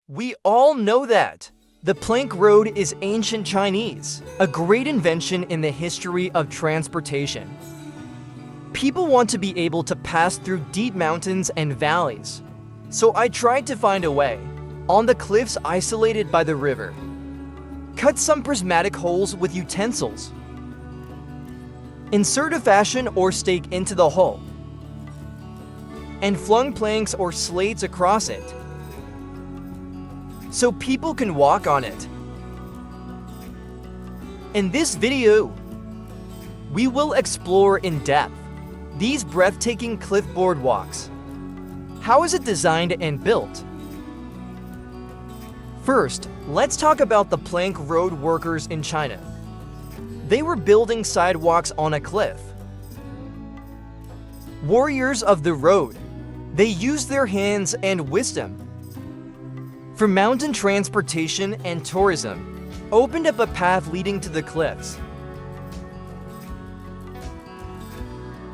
We all know that. The plank road is ancient Chinese, a great invention in the history of transportation. People want to be able to pass through deep mountains and valleys. So I tried to find a way. On the cliffs isolated by the river, cut some prismatic holes with utensils. Insert a fashion or stake into the hole, and flung planks or slates across it, so people can walk on it. In this video, we will explore in depth these breathtaking cliff boardwalks. How is it designed and built? First, let's talk about the plank road workers in China. They were building sidewalks on a cliff. Warriors of the road, they used their hands and wisdom for mountain transportation and tourism, opened up a path leading to the cliffs.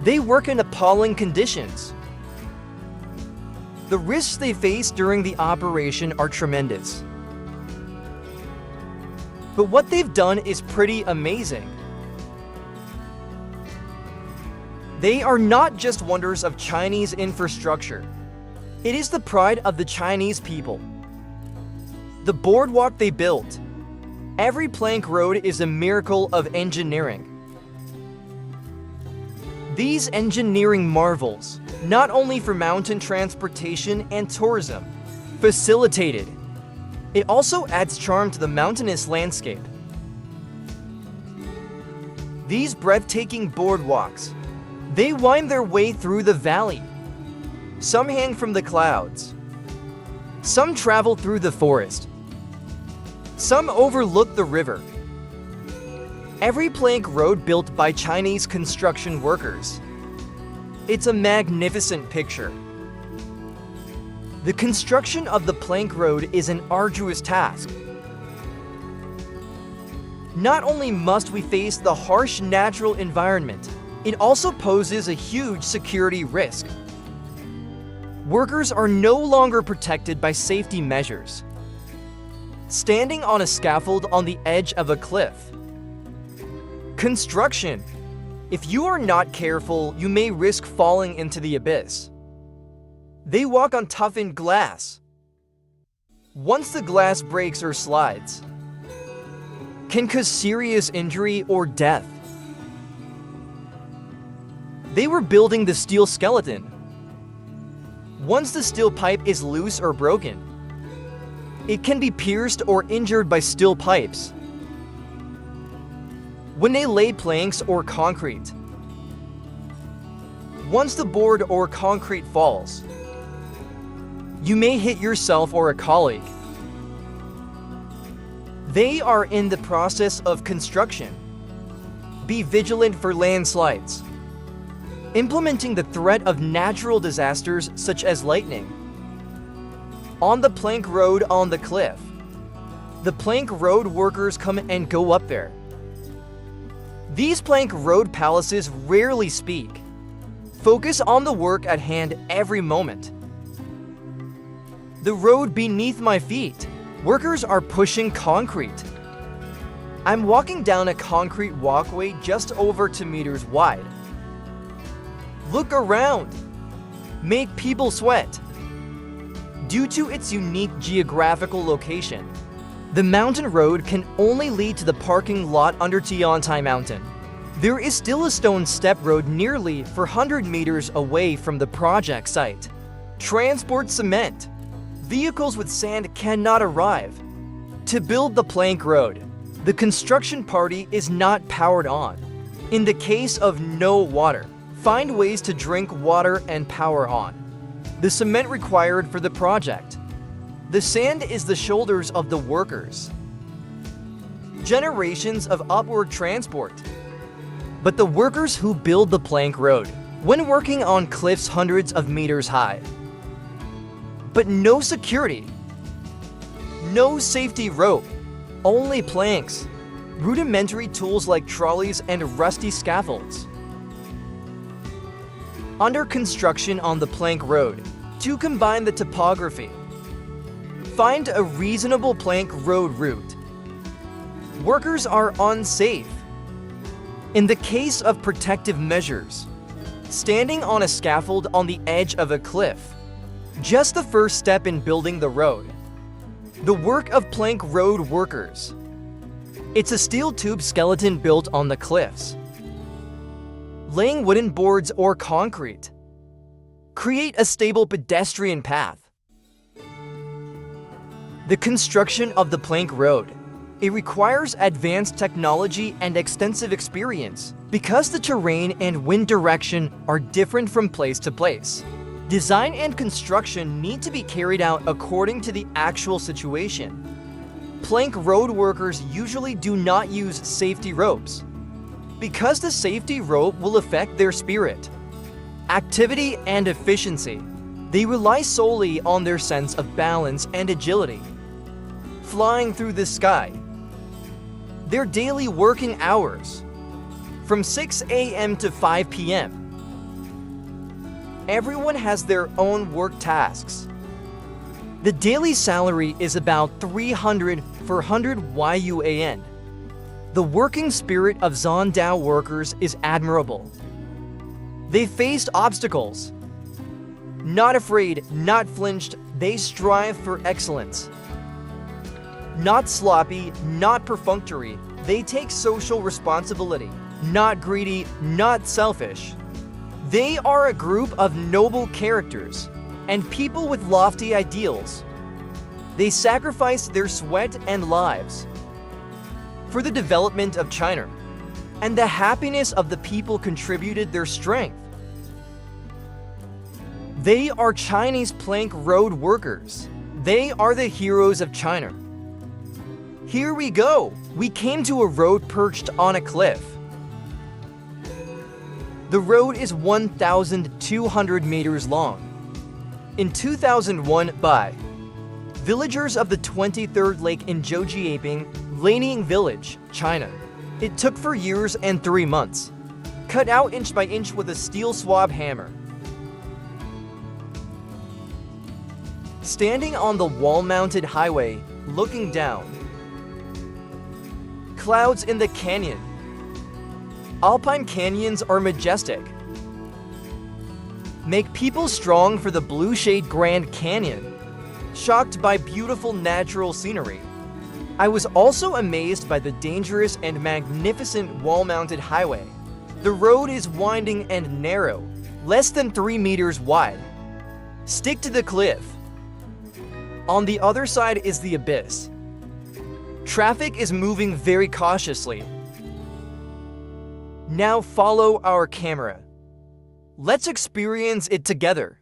They work in appalling conditions. The risks they face during the operation are tremendous. But what they've done is pretty amazing. They are not just wonders of Chinese infrastructure. It is the pride of the Chinese people. The boardwalk they built. Every plank road is a miracle of engineering. These engineering marvels, not only for mountain transportation and tourism, facilitated. It also adds charm to the mountainous landscape. These breathtaking boardwalks, they wind their way through the valley. Some hang from the clouds. Some travel through the forest. Some overlook the river. Every plank road built by Chinese construction workers. It's a magnificent picture. The construction of the plank road is an arduous task. Not only must we face the harsh natural environment, it also poses a huge security risk. Workers are no longer protected by safety measures. Standing on a scaffold on the edge of a cliff. Construction. If you are not careful, you may risk falling into the abyss. They walk on toughened glass. Once the glass breaks or slides, can cause serious injury or death. They were building the steel skeleton. Once the steel pipe is loose or broken, it can be pierced or injured by steel pipes. When they lay planks or concrete, once the board or concrete falls, you may hit yourself or a colleague. They are in the process of construction. Be vigilant for landslides. Implementing the threat of natural disasters such as lightning. On the plank road on the cliff. The plank road workers come and go up there. These plank road palaces rarely speak. Focus on the work at hand every moment. The road beneath my feet. Workers are pushing concrete. I'm walking down a concrete walkway just over 2 meters wide. Look around. Make people sweat. Due to its unique geographical location, the mountain road can only lead to the parking lot under Tiantai Mountain. There is still a stone step road nearly 400 meters away from the project site. Transport cement. Vehicles with sand cannot arrive. To build the plank road, the construction party is not powered on. In the case of no water, find ways to drink water and power on. The cement required for the project. The sand is the shoulders of the workers. Generations of upward transport. But the workers who build the plank road, when working on cliffs hundreds of meters high. But no security. No safety rope. Only planks. Rudimentary tools like trolleys and rusty scaffolds. Under construction on the plank road, to combine the topography, Find a reasonable plank road route. Workers are unsafe. In the case of protective measures, standing on a scaffold on the edge of a cliff, just the first step in building the road. The work of plank road workers. It's a steel tube skeleton built on the cliffs. Laying wooden boards or concrete. Create a stable pedestrian path. The construction of the plank road. It requires advanced technology and extensive experience because the terrain and wind direction are different from place to place. Design and construction need to be carried out according to the actual situation. Plank road workers usually do not use safety ropes because the safety rope will affect their spirit, activity, and efficiency. They rely solely on their sense of balance and agility. Flying through the sky. Their daily working hours, from 6 a.m. to 5 p.m. Everyone has their own work tasks. The daily salary is about 300 yuan. The working spirit of Zondao workers is admirable. They faced obstacles. Not afraid, not flinched, they strive for excellence. Not sloppy, not perfunctory, they take social responsibility. Not greedy, not selfish. They are a group of noble characters and people with lofty ideals. They sacrifice their sweat and lives for the development of China, and the happiness of the people contributed their strength. They are Chinese plank road workers. They are the heroes of China. Here we go. We came to a road perched on a cliff. The road is 1,200 meters long. In 2001, by villagers of the 23rd Lake in Zhoujiabing, Lining Village, China. It took 4 years and 3 months. Cut out inch by inch with a steel swab hammer. Standing on the wall-mounted highway, looking down. Clouds in the canyon. Alpine canyons are majestic. Make people strong for the Blue Shade Grand Canyon. Shocked by beautiful natural scenery. I was also amazed by the dangerous and magnificent wall-mounted highway. The road is winding and narrow, less than 3 meters wide. Stick to the cliff. On the other side is the abyss. Traffic is moving very cautiously. Now follow our camera. Let's experience it together.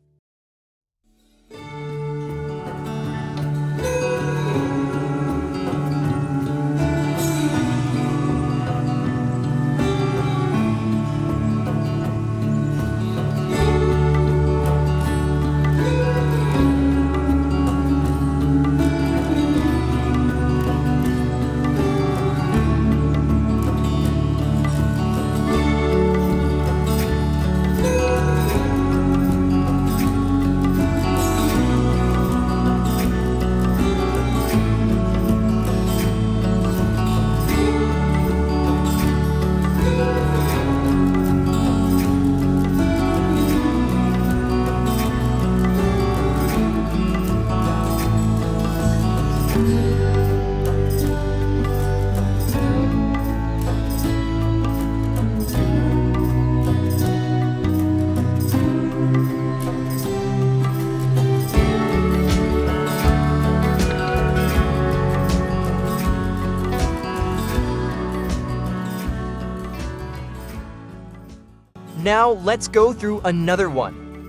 Now let's go through another one.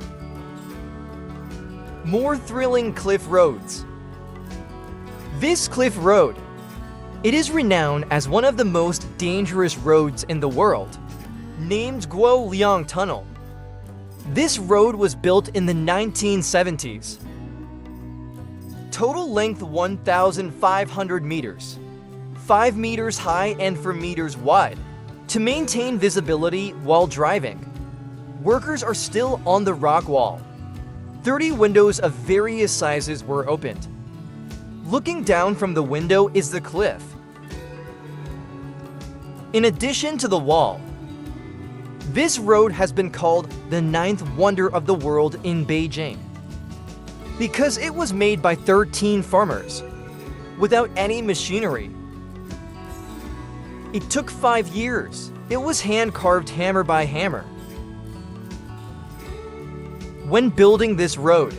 More thrilling cliff roads. This cliff road, it is renowned as one of the most dangerous roads in the world, named Guoliang Tunnel. This road was built in the 1970s. Total length 1,500 meters, 5 meters high and 4 meters wide. To maintain visibility while driving, workers are still on the rock wall. 30 windows of various sizes were opened. Looking down from the window is the cliff. In addition to the wall, this road has been called the ninth wonder of the world in Beijing because it was made by 13 farmers without any machinery. It took 5 years. It was hand-carved hammer by hammer. When building this road,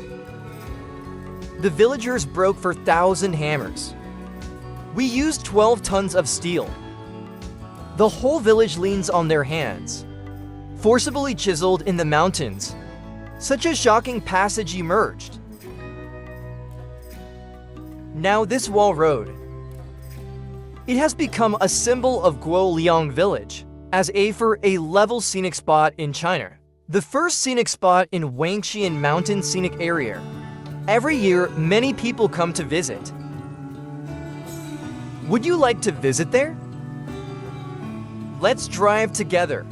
the villagers broke for 1,000 hammers. We used 12 tons of steel. The whole village leans on their hands, forcibly chiseled in the mountains. Such a shocking passage emerged. Now this wall road, it has become a symbol of Guoliang village as a level scenic spot in China. The first scenic spot in Wangxian mountain scenic area. Every year, many people come to visit. Would you like to visit there? Let's drive together.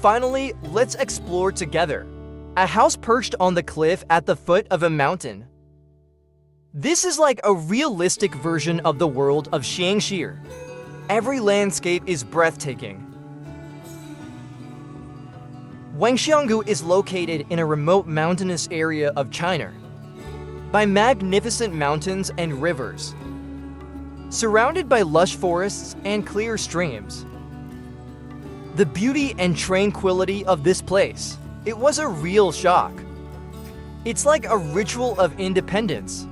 Finally, let's explore together. A house perched on the cliff at the foot of a mountain. This is like a realistic version of the world of Xiangxi. Every landscape is breathtaking. Wangxianggu is located in a remote mountainous area of China, by magnificent mountains and rivers, surrounded by lush forests and clear streams. The beauty and tranquility of this place, it was a real shock. It's like a ritual of independence.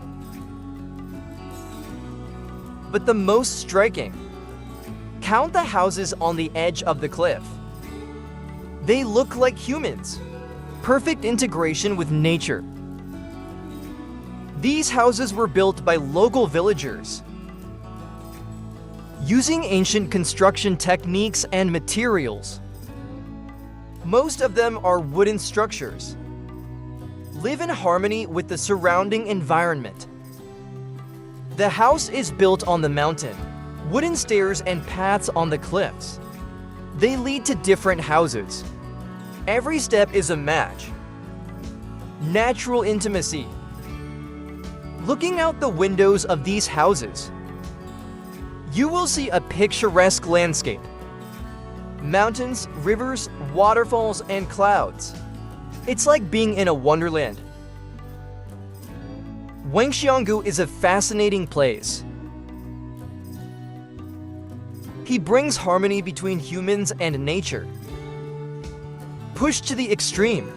But the most striking, count the houses on the edge of the cliff. They look like humans. Perfect integration with nature. These houses were built by local villagers, using ancient construction techniques and materials. Most of them are wooden structures. Live in harmony with the surrounding environment. The house is built on the mountain, wooden stairs and paths on the cliffs. They lead to different houses. Every step is a match. Natural intimacy. Looking out the windows of these houses, you will see a picturesque landscape. mountains, rivers, waterfalls, and clouds. It's like being in a wonderland. Wangxianggu is a fascinating place. He brings harmony between humans and nature. Pushed to the extreme,